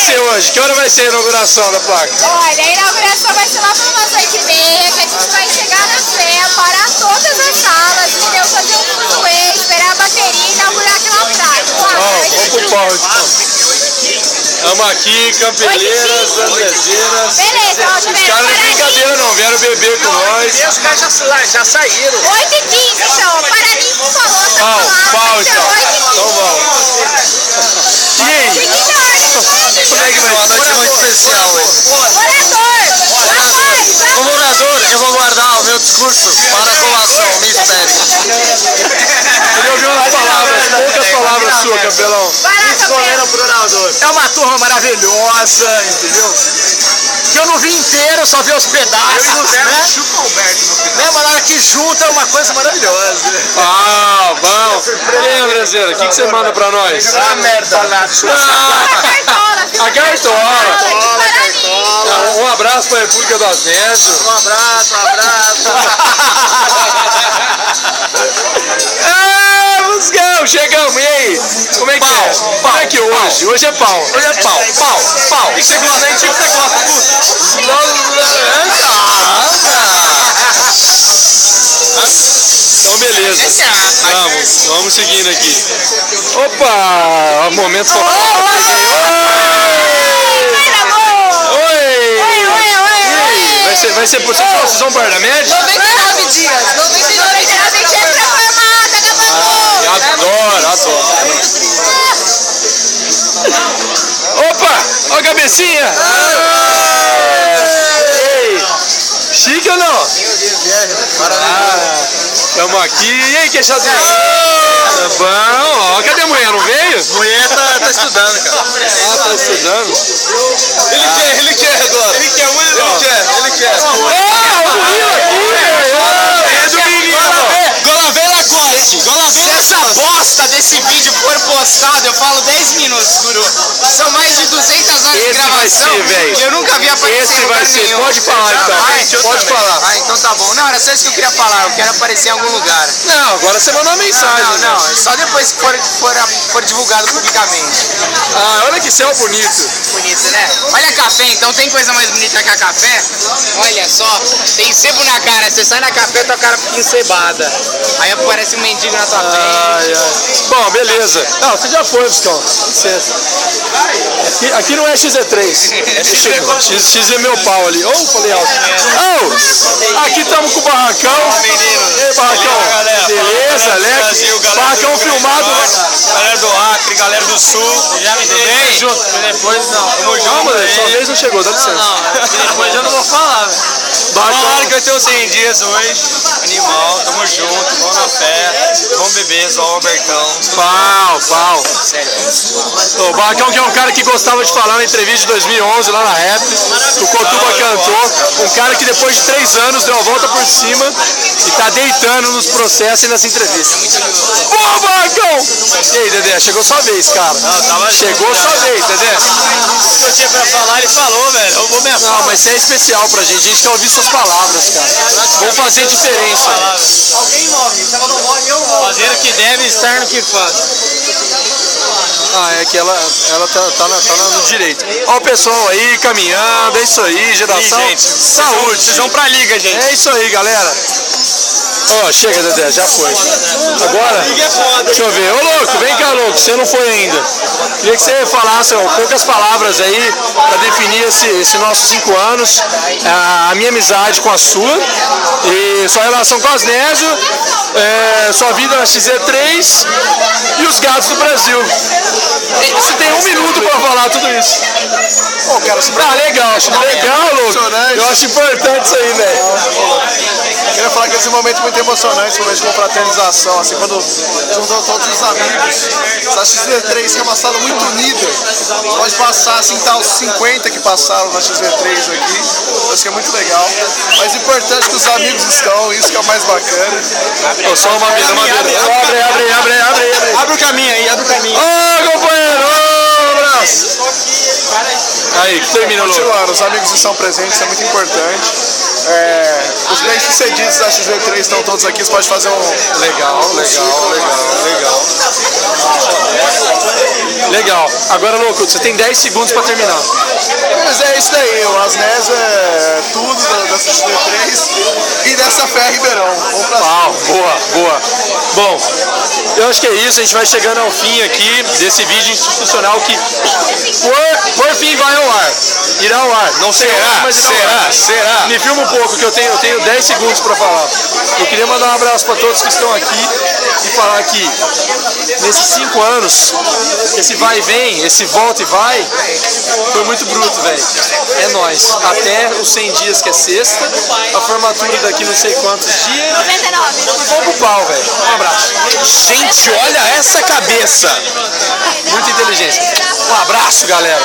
ser hoje? Que hora vai ser a inauguração da placa? Olha, a inauguração vai ser lá para umas 8h30, que a gente vai chegar na fé, parar todas as salas, entendeu? Fazer um fuzuê, esperar a bateria e inaugurar aquela placa. Vamos pro pau, então. Estamos aqui, Campeleiras, Andrezinas. Beleza, ó, Os caras não é brincadeira não, vieram beber com nós. Os caras já saíram. 8h15, então. Paraninho falou, tá Pau, então. Então vamos. E aí? Como é que vai ser? Uma noite muito especial hoje. Como orador, eu vou guardar o meu discurso para a colação, me espere. Queria ouvir umas palavras, poucas palavras suas, Capelão. Escolheram pro orador. É uma turma maravilhosa, entendeu? Que eu não vi inteiro, só vi os pedaços, né? Chupa Alberto no final. Mas na hora que junta é uma coisa maravilhosa. Bom. E aí, Andrezeira, o que você manda pra nós? Ah, merda. A cartola. Um abraço pra República das Neves. Um abraço. Musgão, chegamos, e aí? Como é que é? Como é que hoje? Hoje é pau. Hoje é pau. O que você gosta? Nem tipo você gosta, Então beleza. Vamos seguindo aqui. Opa! Momento focal. Vai ser por vocês vão para a média? 99 dias. 99 dias a gente entra formada, Adoro. Opa! Ó a cabecinha! Ei! Chique ou não? Estamos aqui. E aí, queixadinho? Bom, cadê a mulher? Não veio? A mulher tá estudando, cara. Tá estudando? Ele quer agora. Ele quer. Se essa bosta desse vídeo for postado, eu falo 10 minutos, guru. São mais de 200 horas de gravação. Vai ser, velho. Eu nunca vi aparecer. Esse vai ser. Nenhum. Pode falar, então. Pode falar. Ah, então tá bom. Não, era só isso que eu queria falar. Eu quero aparecer em algum lugar. Não, agora você mandou uma mensagem. Não. Só depois que for divulgado publicamente. Olha que céu bonito. Bonito, né? Olha café, então tem coisa mais bonita que a café? Olha só, tem sebo na cara. Você sai na café, tua cara fica encebada. Aí aparece um mendigo na tua frente. Bom, beleza. Não, você já foi, Buscão. Licença. Aqui não é XZ3. X é meu pau ali. Falei alto. Aqui estamos com o Barracão. E aí, Barracão? Beleza, Alex? Barracão filmado. Galera do Acre, galera do Sul. Já me bem? Junto, depois não. Tamo junto. Moleque, sua vez não chegou, dá licença. Depois eu não vou falar, velho. Falaram que vai ter uns 100 dias hoje. Animal, tamo junto, vamos na fé. Vamos beber, só o Albertão. Pau. Sério. O Barracão, que é um cara que gostava de falar na entrevista de 2011 lá na Rap, o Cotuba cantou, um cara que depois de 3 anos deu a volta por cima e tá deitando nos processos e nas entrevistas. Boa, Barracão! E aí, Dedé, chegou sua vez, cara. Chegou sua vez, Dedé. O que eu tinha pra falar, ele falou, velho. Eu vou me Não, mas isso é especial pra gente, a gente quer ouvir suas palavras, cara. Vamos fazer diferença. Alguém morre, se ela não morre, eu morro. Fazer o que deve, estar no que faz. É que ela tá no direito. Ó o pessoal aí caminhando, é isso aí, geração. Sim, gente. Saúde. Vocês vão pra liga, gente. É isso aí, galera. Chega, Dedé, já foi. Agora, deixa eu ver. Ô, louco, vem cá, louco, você não foi ainda. Queria que você falasse poucas palavras aí para definir esse nossos 5 anos, a minha amizade com a sua e sua relação com as Asnésio, sua vida na XZ3 e os gatos do Brasil. Você tem 1 minuto para falar tudo isso. Legal, acho legal, louco. Eu acho importante isso aí, velho. Queria falar que esse momento muito emocionante, um momento de confraternização, assim, quando juntam todos os amigos. Essa XZ3 que é uma sala muito unida, pode passar assim, tá os 50 que passaram na XZ3 aqui, acho que é muito legal. Mas é importante que os amigos estão, isso que é o mais bacana. Só uma vez. Abre. Abre o caminho aí, abre o caminho. Ô, companheiro! Ô, abraço! Mas, Aí, que termina, Louco. continuando, os amigos estão presentes, isso é muito importante. Os bem-sucedidos da XV3 estão todos aqui, você pode fazer um... Legal. Legal. Agora, Louco, você tem 10 segundos pra terminar. Mas é isso daí, o Asnes é tudo da XV3 e dessa fé Ribeirão. Vamos pra cima. Boa. Bom, eu acho que é isso, a gente vai chegando ao fim aqui desse vídeo institucional que por fim vai ao ar. Irá ao ar. Não sei onde, mas irá ao ar. Será? Me filma um pouco, que eu tenho 10 segundos para falar. Eu queria mandar um abraço para todos que estão aqui e falar que nesses 5 anos, esse vai e vem, esse volta e vai, foi muito bruto, velho. É nóis. Até os 100 dias que é sexta, a formatura daqui não sei quantos dias. 99. E vamos pro pau, velho. Um abraço. Gente, olha essa cabeça! Muita inteligência. Um abraço, galera.